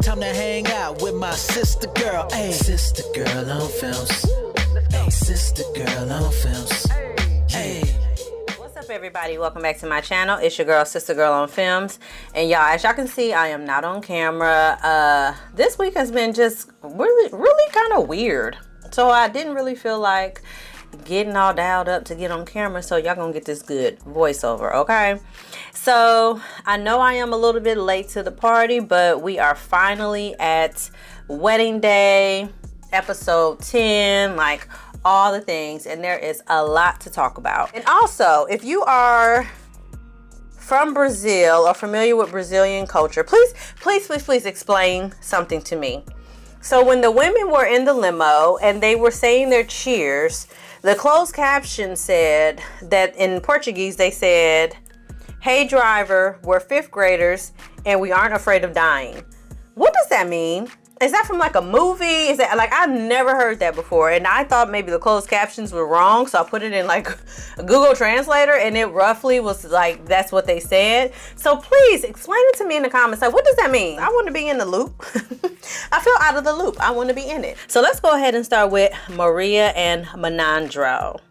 Time to hang out with my sister girl, ayy. Sister girl on films. Ayy, sister girl on films. Ayy. What's up, everybody? Welcome back to my channel. It's your girl, Sister Girl on Films. And y'all, as y'all can see, I am not on camera. This week has been just really kind of weird. So I didn't really feel like getting all dialed up to get on camera, so y'all gonna get this good voiceover, okay? So I know I am a little bit late to the party, but we are finally at wedding day, episode 10, like all the things, and there is a lot to talk about. And also, if you are from Brazil or familiar with Brazilian culture, please explain something to me. So when the women were in the limo and they were saying their cheers, the closed caption said that in Portuguese, they said, "Hey driver, we're fifth graders and we aren't afraid of dying." What does that mean? Is that from like a movie? Is that like, I've never heard that before. And I thought maybe the closed captions were wrong. So I put it in like a Google Translator and it roughly was like, that's what they said. So please explain it to me in the comments. Like, what does that mean? I want to be in the loop. I feel out of the loop. I want to be in it. So let's go ahead and start with Maria and Menandro.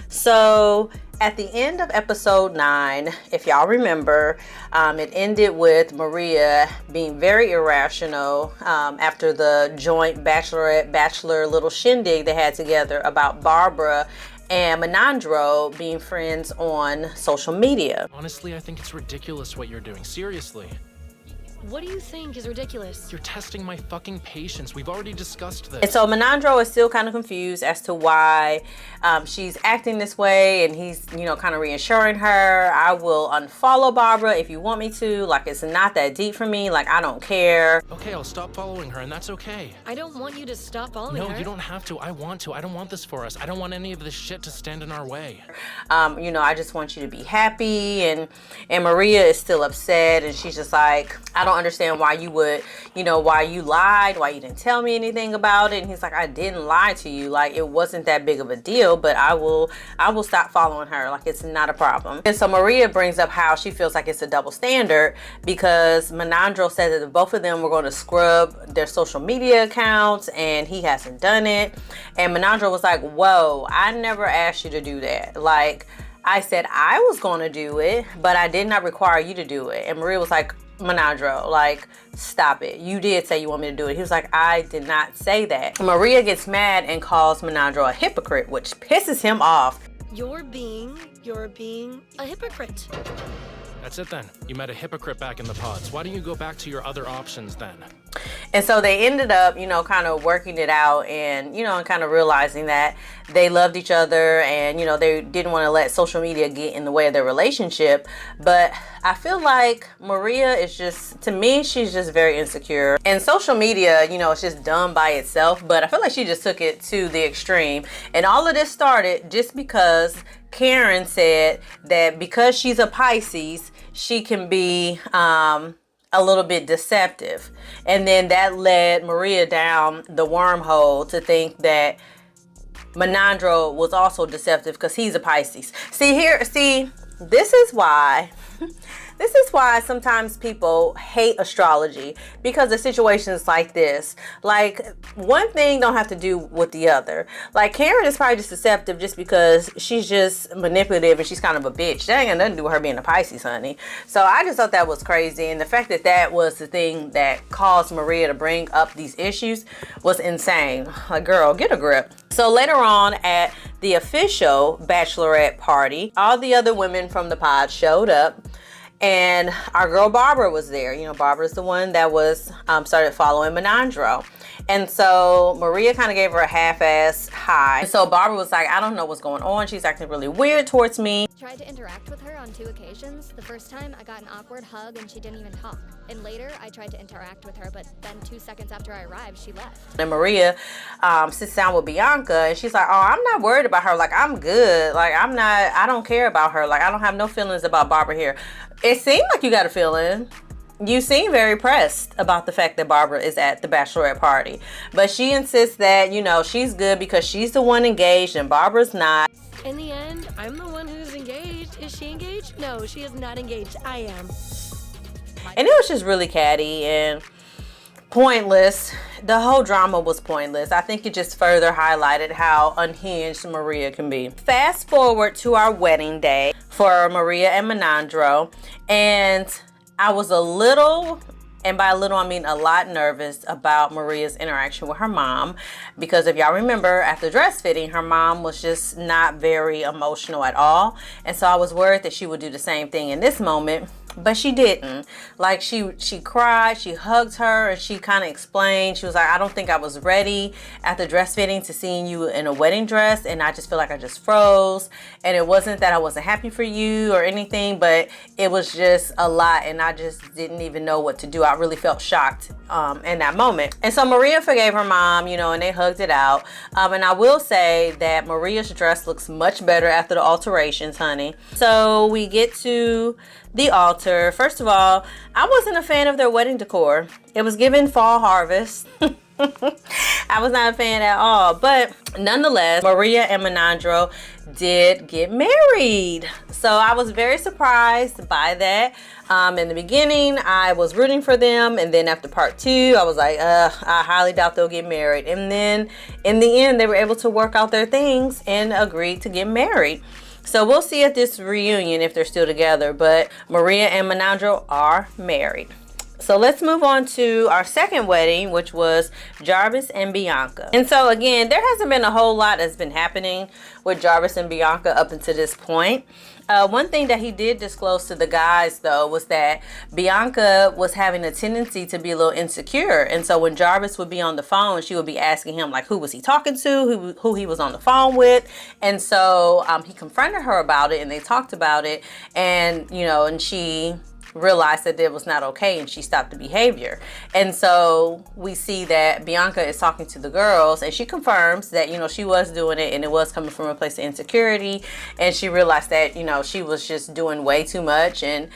So at the end of episode 9, if y'all remember, it ended with Maria being very irrational after the joint bachelor little shindig they had together about Barbara and Menandro being friends on social media. Honestly, I think it's ridiculous what you're doing. Seriously. What do you think is ridiculous? You're testing my fucking patience. We've already discussed this. And so Menandro is still kind of confused as to why she's acting this way, and he's, you know, kind of reassuring her, "I will unfollow Barbara if you want me to. Like, it's not that deep for me. Like, I don't care." Okay, I'll stop following her, and that's okay. I don't want you to stop following her. No, you don't have to. I want to. I don't want this for us. I don't want any of this shit to stand in our way. You know, I just want you to be happy. And Maria is still upset, and she's just like, "I don't understand why you would, you know, why you lied, why you didn't tell me anything about it." And he's like, "I didn't lie to you. Like, it wasn't that big of a deal, but I will stop following her. Like, it's not a problem." And so Maria brings up how she feels like it's a double standard because Menandro said that both of them were going to scrub their social media accounts and he hasn't done it. And Menandro was like, "Whoa, I never asked you to do that. Like, I said I was going to do it, but I did not require you to do it." And Maria was like, "Menandro, like, stop it. You did say you want me to do it." He was like, "I did not say that." Maria gets mad and calls Menandro a hypocrite, which pisses him off. You're being a hypocrite. That's it then. You met a hypocrite back in the pods. Why don't you go back to your other options then? And so they ended up, you know, kind of working it out and, you know, and kind of realizing that they loved each other and, you know, they didn't want to let social media get in the way of their relationship. But I feel like Maria is just, to me, she's just very insecure. And social media, you know, it's just dumb by itself. But I feel like she just took it to the extreme. And all of this started just because Karen said that because she's a Pisces, she can be a little bit deceptive. And then that led Maria down the wormhole to think that Menandro was also deceptive because he's a Pisces. This is why sometimes people hate astrology, because of situations like this. Like, one thing don't have to do with the other. Like, Karen is probably just deceptive just because she's just manipulative and she's kind of a bitch. That ain't got nothing to do with her being a Pisces, honey. So I just thought that was crazy. And the fact that that was the thing that caused Maria to bring up these issues was insane. Like, girl, get a grip. So later on at the official bachelorette party, all the other women from the pod showed up. And our girl Barbara was there. You know, Barbara's the one that was started following Menandro. And so Maria kind of gave her a half-ass hi. So Barbara was like, "I don't know what's going on. She's acting really weird towards me." Tried to interact with her on 2 occasions. The first time I got an awkward hug and she didn't even talk. And later I tried to interact with her, but then 2 seconds after I arrived, she left. And Maria sits down with Bianca and she's like, "Oh, I'm not worried about her. Like, I'm good. Like, I don't care about her. Like, I don't have no feelings about Barbara here." It seemed like you got a feeling. You seem very pressed about the fact that Barbara is at the bachelorette party. But she insists that, you know, she's good because she's the one engaged and Barbara's not. In the end, I'm the one who's engaged. Is she engaged? No, she is not engaged. I am. And it was just really catty. And pointless. The whole drama was pointless. I think it just further highlighted how unhinged Maria can be. Fast forward to our wedding day for Maria and Menandro, and I was a little, and by a little I mean a lot, nervous about Maria's interaction with her mom, because if y'all remember, after dress fitting, her mom was just not very emotional at all, and so I was worried that she would do the same thing in this moment. But she didn't. Like, she cried, she hugged her, and she kind of explained. She was like, I don't think I was ready after dress fitting to seeing you in a wedding dress, and I just feel like I just froze. And it wasn't that I wasn't happy for you or anything, but it was just a lot, and I just didn't even know what to do. I really felt shocked in that moment. And so Maria forgave her mom, you know, and they hugged it out. And I will say that Maria's dress looks much better after the alterations, honey. So we get to the altar. First of all, I wasn't a fan of their wedding decor. It was given fall harvest. I was not a fan at all, but nonetheless, Maria and Menandro did get married. So I was very surprised by that. In the beginning, I was rooting for them, and then after part 2, I was like, I highly doubt they'll get married. And then in the end, they were able to work out their things and agreed to get married. So we'll see at this reunion if they're still together, but Maria and Menandro are married. So let's move on to our second wedding, which was Jarbas and Bianca. And so again, there hasn't been a whole lot that's been happening with Jarbas and Bianca up until this point. One thing that he did disclose to the guys, though, was that Bianca was having a tendency to be a little insecure. And so when Jarbas would be on the phone, she would be asking him, like, who was he talking to, who he was on the phone with. And so he confronted her about it, and they talked about it. And, you know, and she realized that it was not okay, and she stopped the behavior. And so we see that Bianca is talking to the girls, and she confirms that, you know, she was doing it, and it was coming from a place of insecurity, and she realized that, you know, she was just doing way too much, and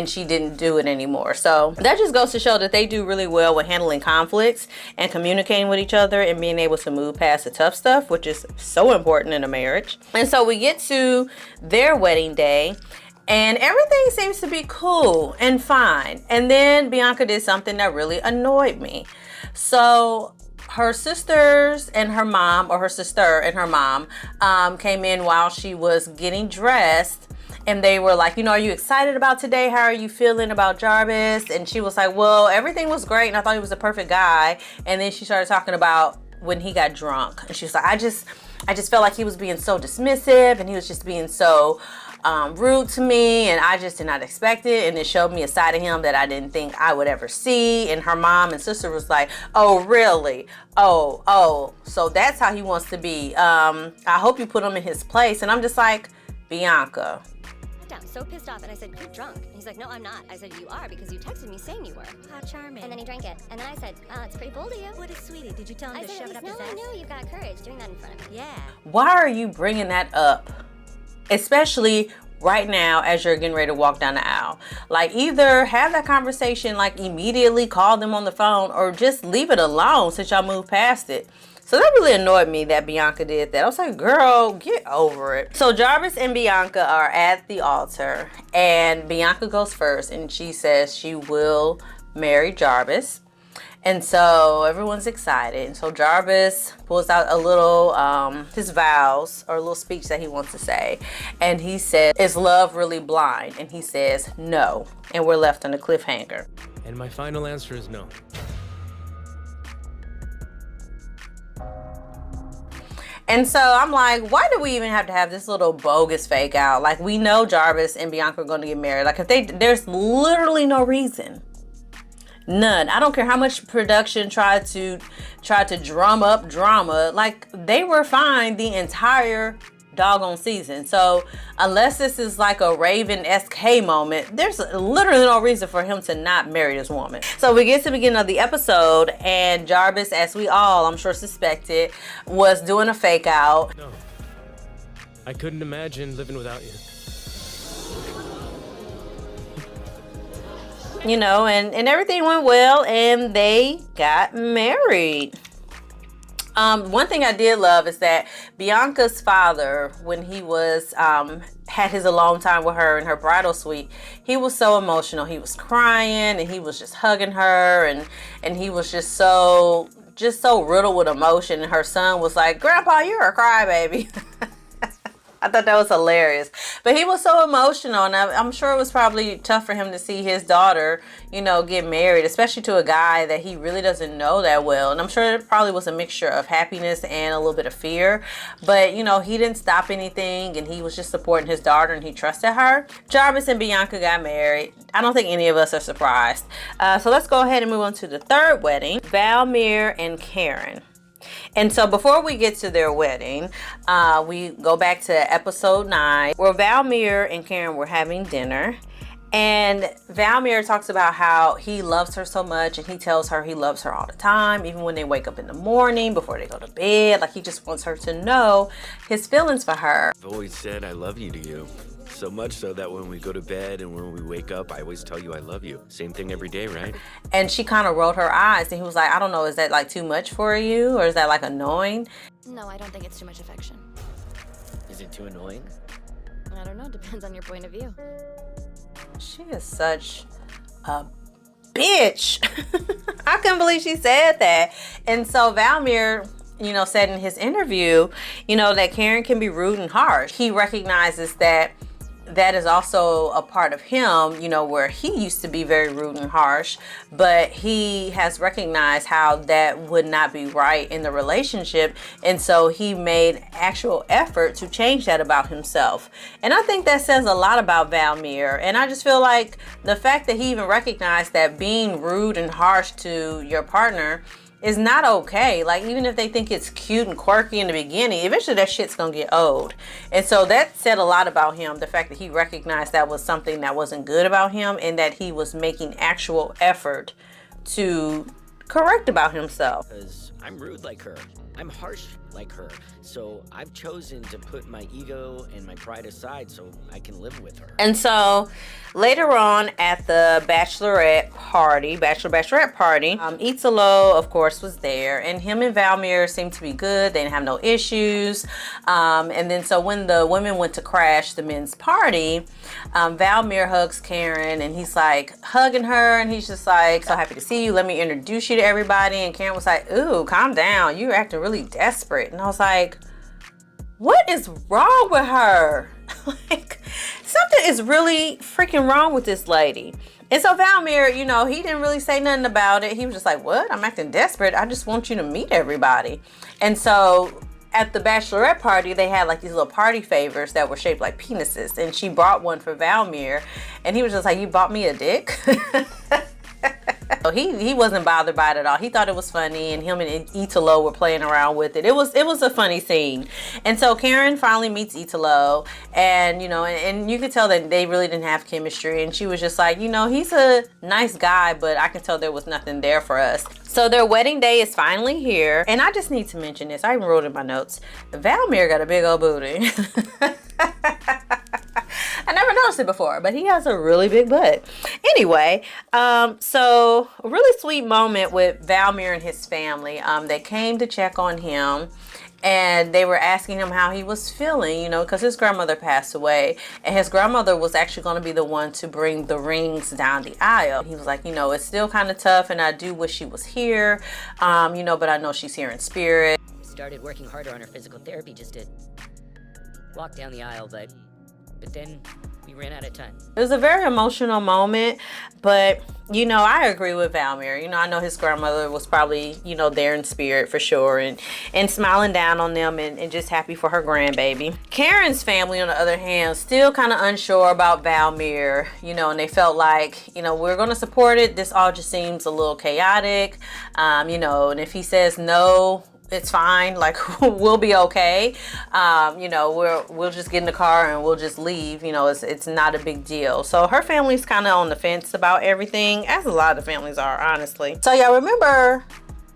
she didn't do it anymore. So that just goes to show that they do really well with handling conflicts and communicating with each other and being able to move past the tough stuff, which is so important in a marriage. And so we get to their wedding day, and everything seems to be cool and fine. And then Bianca did something that really annoyed me. So her sisters and her mom, or her sister and her mom, came in while she was getting dressed. And they were like, you know, are you excited about today? How are you feeling about Jarbas? And she was like, well, everything was great, and I thought he was a perfect guy. And then she started talking about when he got drunk. And she was like, I just felt like he was being so dismissive, and he was just being so rude to me, and I just did not expect it, and it showed me a side of him that I didn't think I would ever see. And her mom and sister was like, oh really? Oh, so that's how he wants to be. I hope you put him in his place. And I'm just like, Bianca. I'm so pissed off, and I said, you're drunk. And he's like, no, I'm not. I said, you are, because you texted me saying you were. How charming. And then he drank it. And then I said, it's pretty bold of you. What a sweetie. Did you tell him I to said, shove it at up least his now I ass? know you've got courage doing that in front of me. Yeah. Why are you bringing that up? Especially right now as you're getting ready to walk down the aisle. Like, either have that conversation, like immediately call them on the phone, or just leave it alone since y'all moved past it. So that really annoyed me that Bianca did that. I was like, girl, get over it. So Jarbas and Bianca are at the altar, and Bianca goes first, and she says she will marry Jarbas. And so everyone's excited. And so Jarbas pulls out a little, his vows, or a little speech that he wants to say. And he says, is love really blind? And he says, no. And we're left on a cliffhanger. And my final answer is no. And so I'm like, why do we even have to have this little bogus fake out? Like, we know Jarbas and Bianca are going to get married. Like, there's literally no reason. None. I don't care how much production tried to drum up drama. Like, they were fine the entire doggone season. So unless this is like a Raven SK moment, there's literally no reason for him to not marry this woman. So we get to the beginning of the episode, and Jarbas, as we all, I'm sure, suspected, was doing a fake out. No. I couldn't imagine living without you. You know, and everything went well, and they got married. One thing I did love is that Bianca's father, when he was had his alone time with her in her bridal suite, he was so emotional. He was crying and he was just hugging her, and he was just so riddled with emotion. And her son was like, "Grandpa, you're a crybaby." I thought that was hilarious. But he was so emotional, and I'm sure it was probably tough for him to see his daughter, you know, get married, especially to a guy that he really doesn't know that well. And I'm sure it probably was a mixture of happiness and a little bit of fear. But, you know, he didn't stop anything, and he was just supporting his daughter, and he trusted her. Jarbas and Bianca got married. I don't think any of us are surprised. So let's go ahead and move on to the third wedding, Valmir and Karen. And so before we get to their wedding, we go back to episode 9, where Valmir and Karen were having dinner. And Valmir talks about how he loves her so much, and he tells her he loves her all the time, even when they wake up in the morning, before they go to bed. Like, he just wants her to know his feelings for her. I've always said I love you to you. So much so that when we go to bed and when we wake up, I always tell you I love you. Same thing every day, right? And she kind of rolled her eyes, and he was like, I don't know, is that like too much for you? Or is that like annoying? No, I don't think it's too much affection. Is it too annoying? I don't know, depends on your point of view. She is such a bitch. I couldn't believe she said that. And so Valmir, you know, said in his interview, you know, that Karen can be rude and harsh. He recognizes that that is also a part of him, you know, where he used to be very rude and harsh, but he has recognized how that would not be right in the relationship. And so he made actual effort to change that about himself. And I think that says a lot about Valmir. And I just feel like the fact that he even recognized that being rude and harsh to your partner is not okay. Like, even if they think it's cute and quirky in the beginning, eventually that shit's gonna get old. And so that said a lot about him, the fact that he recognized that was something that wasn't good about him, and that he was making actual effort to correct about himself. Because I'm rude like her. I'm harsh like her. So I've chosen to put my ego and my pride aside so I can live with her. And so later on at the bachelorette party, bachelorette party, Italo, of course, was there, and him and Valmir seemed to be good. They didn't have no issues. And then so when the women went to crash the men's party, Valmir hugs Karen, and he's like hugging her, and he's just like, so happy to see you. Let me introduce you to everybody. And Karen was like, ooh, calm down. You're acting really desperate. And I was like, what is wrong with her? Like, something is really freaking wrong with this lady. And so Valmir, you know, he didn't really say nothing about it. He was just like, what? I'm acting desperate. I just want you to meet everybody. And so at the bachelorette party, they had like these little party favors that were shaped like penises. And she brought one for Valmir. And he was just like, you bought me a dick? So he wasn't bothered by it at all. He thought it was funny, and him and Italo were playing around with it. It was a funny scene. And so Karen finally meets Italo, and you know, and you could tell that they really didn't have chemistry. And she was just like, you know, he's a nice guy, but I can tell there was nothing there for us. So their wedding day is finally here, and I just need to mention this. I even wrote in my notes. Valmir got a big old booty. I never noticed it before, but he has a really big butt. Anyway, so a really sweet moment with Valmir and his family. They came to check on him, and they were asking him how he was feeling, you know, because his grandmother passed away, and his grandmother was actually going to be the one to bring the rings down the aisle. He was like, you know, it's still kind of tough, and I do wish she was here, you know, but I know she's here in spirit. Started working harder on her physical therapy just to walk down the aisle, but then we ran out of time. It was a very emotional moment, but, you know, I agree with Valmir. You know, I know his grandmother was probably, you know, there in spirit for sure, and smiling down on them, and just happy for her grandbaby. Karen's family, on the other hand, still kind of unsure about Valmir, you know, and they felt like, you know, we're going to support it. This all just seems a little chaotic, you know, and if he says no, it's fine, like, we'll be okay. You know, we'll just get in the car and we'll just leave. You know, it's not a big deal. So her family's kind of on the fence about everything, as a lot of families are, honestly. So y'all remember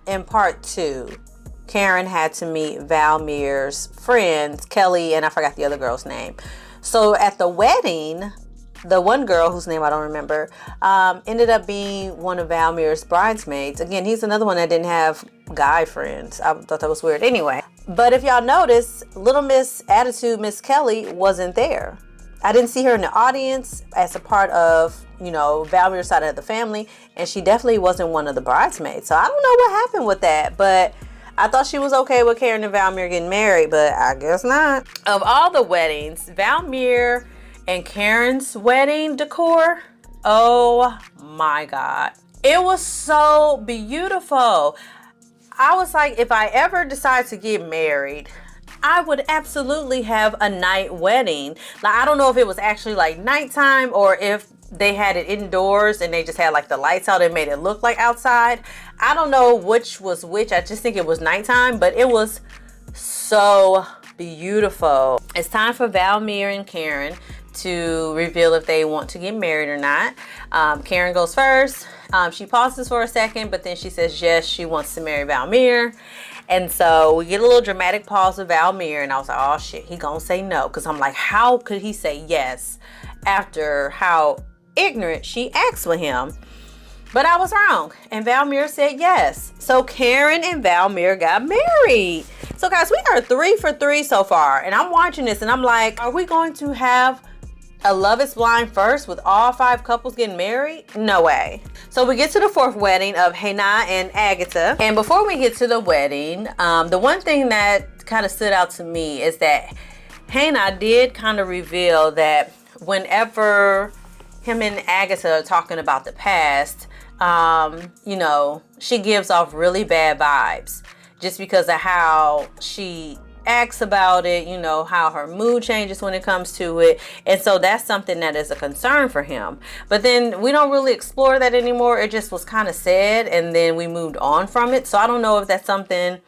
in part 2, Karen had to meet Valmir's friends, Kelly, and I forgot the other girl's name. So at the wedding, the one girl whose name I don't remember ended up being one of Valmir's bridesmaids. Again, he's another one that didn't have guy friends. I thought that was weird anyway. But if y'all notice, Little Miss Attitude, Miss Kelly, wasn't there. I didn't see her in the audience as a part of, you know, Valmir's side of the family, and she definitely wasn't one of the bridesmaids. So I don't know what happened with that, but I thought she was okay with Karen and Valmir getting married, but I guess not. Of all the weddings, Valmir and Karen's wedding decor, oh my God. It was so beautiful. I was like, if I ever decide to get married, I would absolutely have a night wedding. Like, I don't know if it was actually like nighttime or if they had it indoors and they just had like the lights out and made it look like outside. I don't know which was which. I just think it was nighttime, but it was so beautiful. It's time for Valmir and Karen to reveal if they want to get married or not. Karen goes first. She pauses for a second, but then she says yes, she wants to marry Valmir. And so we get a little dramatic pause with Valmir, and I was like, oh shit, he gonna say no. Because I'm like, how could he say yes after how ignorant she acts with him? But I was wrong, and Valmir said yes. So Karen and Valmir got married. So guys, we are 3 for 3 so far, and I'm watching this and I'm like, are we going to have a Love is Blind first with all 5 couples getting married? No way. So we get to the 4th wedding of Renan and Agata. And before we get to the wedding, the one thing that kind of stood out to me is that Renan did kind of reveal that whenever him and Agata are talking about the past, you know, she gives off really bad vibes just because of how she acts about it, you know, how her mood changes when it comes to it. And so that's something that is a concern for him. But then we don't really explore that anymore. It just was kind of said, and then we moved on from it. So I don't know if that's something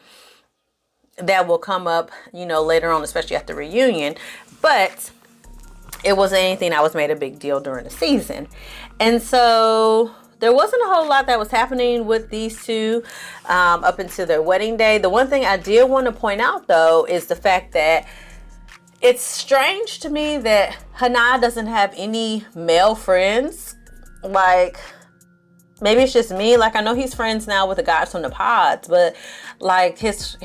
that will come up, you know, later on, especially at the reunion. But it wasn't anything that was made a big deal during the season. And so there wasn't a whole lot that was happening with these two up until their wedding day. The one thing I did want to point out, though, is the fact that it's strange to me that Renan doesn't have any male friends. Like, maybe it's just me. Like, I know he's friends now with the guys from the pods, but like his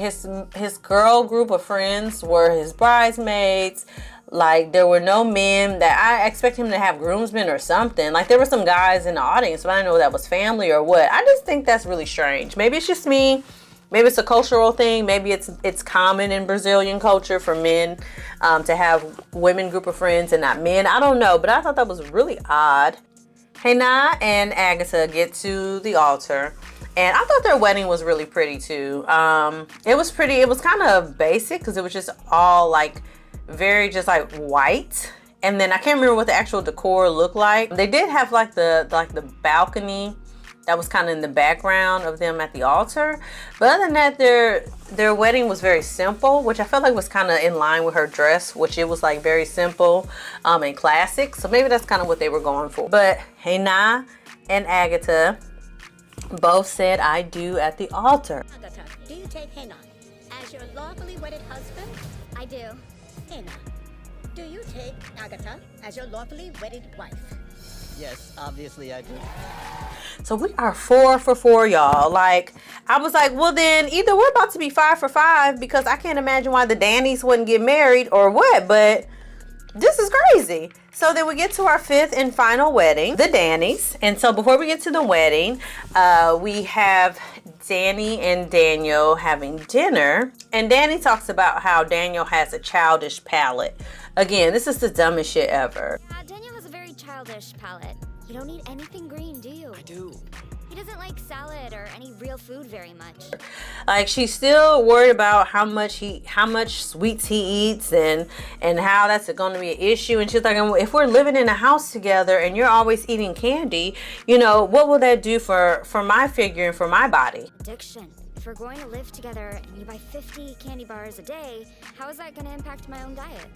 girl group of friends were his bridesmaids. Like, there were no men that I expect him to have groomsmen or something. Like, there were some guys in the audience, but I don't know if that was family or what. I just think that's really strange. Maybe it's just me. Maybe it's a cultural thing. Maybe it's common in Brazilian culture for men to have women group of friends and not men. I don't know, but I thought that was really odd. Renan and Agata get to the altar, and I thought their wedding was really pretty too. It was pretty. It was kind of basic because it was just all like very just like white, and then I can't remember what the actual decor looked like. They did have like the balcony that was kind of in the background of them at the altar, but other than that, their wedding was very simple, which I felt like was kind of in line with her dress, which it was like very simple and classic. So maybe that's kind of what they were going for. But Renan and Agata both said I do at the altar. Agata, do you take Renan as your lawfully wedded husband? I do. Renan, do you take Agata as your lawfully wedded wife? Yes, obviously I do. So we are 4 for 4, y'all. Like, I was like, well then either we're about to be 5 for 5 because I can't imagine why the Dannys wouldn't get married or what, but this is crazy. So then we get to our 5th and final wedding, the Dannys. And so before we get to the wedding, we have Dani and Daniel having dinner. And Dani talks about how Daniel has a childish palate. Again, this is the dumbest shit ever. Daniel has a very childish palate. You don't need anything green, do you? I do. He doesn't like salad or any real food very much. Like, she's still worried about how much sweets he eats and how that's going to be an issue. And she's like, if we're living in a house together and you're always eating candy, you know, what will that do for my figure and for my body? Addiction. If we're going to live together and you buy 50 candy bars a day, how is that going to impact my own diet?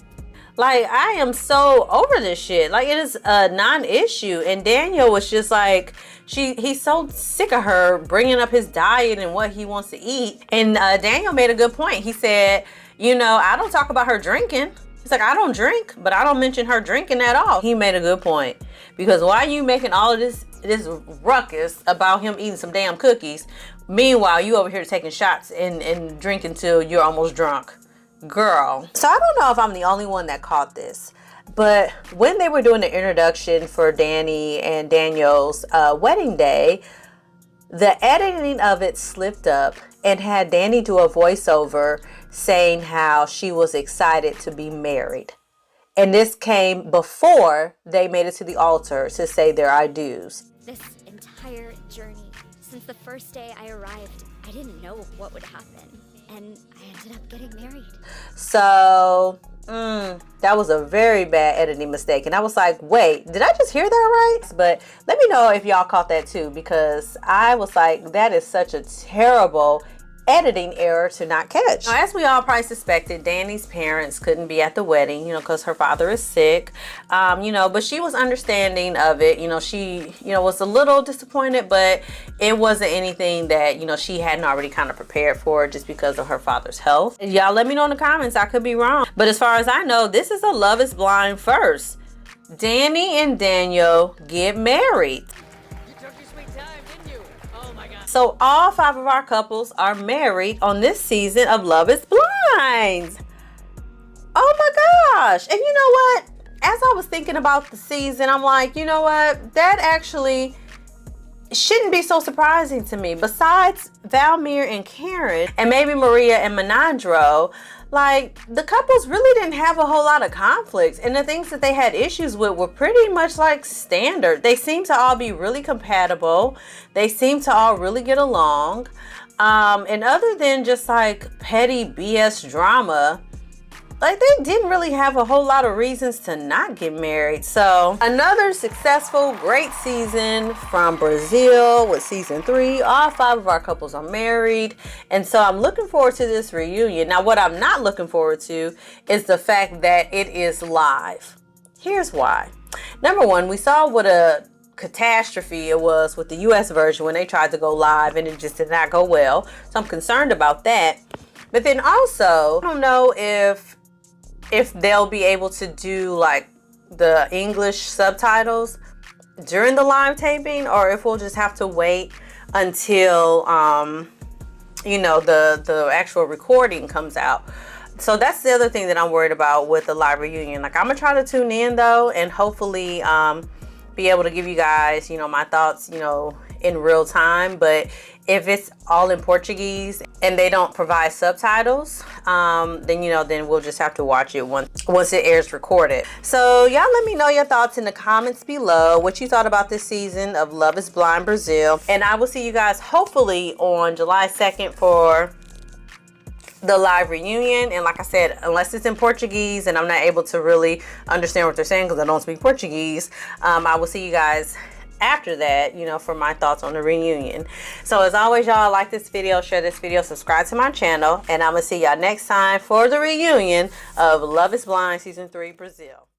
Like, I am so over this shit. Like, it is a non-issue. And Daniel was just like, he's so sick of her bringing up his diet and what he wants to eat. And Daniel made a good point. He said, you know, I don't talk about her drinking. He's like, I don't drink, but I don't mention her drinking at all. He made a good point. Because why are you making all of this ruckus about him eating some damn cookies. Meanwhile, you over here taking shots and drinking till you're almost drunk. Girl. So I don't know if I'm the only one that caught this, but when they were doing the introduction for Dani and Daniel's wedding day, the editing of it slipped up and had Dani do a voiceover saying how she was excited to be married. And this came before they made it to the altar to say their I do's. This entire journey, since the first day I arrived, I didn't know what would happen. And I ended up getting married. So, that was a very bad editing mistake. And I was like, wait, did I just hear that right? But let me know if y'all caught that too, because I was like, that is such a terrible editing error to not catch. Now, as we all probably suspected, Dani's parents couldn't be at the wedding, because her father is sick, but she was understanding of it. She, was a little disappointed, but it wasn't anything that, she hadn't already kind of prepared for just because of her father's health. Y'all let me know in the comments. I could be wrong. But as far as I know, this is a Love is Blind first. Dani and Daniel get married. So all 5 of our couples are married on this season of Love is Blind. Oh my gosh. And you know what? As I was thinking about the season, I'm like, you know what? That actually shouldn't be so surprising to me. Besides Valmir and Karen, and maybe Maria and Menandro, like, the couples really didn't have a whole lot of conflicts, and the things that they had issues with were pretty much like standard. They seem to all be really compatible. They seem to all really get along. And other than just like petty BS drama, like, they didn't really have a whole lot of reasons to not get married. So another successful, great season from Brazil with season 3. All 5 of our couples are married. And so I'm looking forward to this reunion. Now, what I'm not looking forward to is the fact that it is live. Here's why. Number one, we saw what a catastrophe it was with the US version when they tried to go live and it just did not go well. So I'm concerned about that. But then also, I don't know if they'll be able to do like the English subtitles during the live taping, or if we'll just have to wait until the actual recording comes out. So that's the other thing that I'm worried about with the live reunion. Like, I'm gonna try to tune in though, and hopefully be able to give you guys my thoughts in real time. But if it's all in Portuguese and they don't provide subtitles, then we'll just have to watch it once it airs recorded. So y'all let me know your thoughts in the comments below, what you thought about this season of Love is Blind Brazil. And I will see you guys hopefully on July 2nd for the live reunion. And like I said, unless it's in Portuguese and I'm not able to really understand what they're saying because I don't speak Portuguese, I will see you guys after that, for my thoughts on the reunion. So as always, y'all, like this video, share this video, subscribe to my channel, and I'm gonna see y'all next time for the reunion of Love is Blind Season 3 Brazil.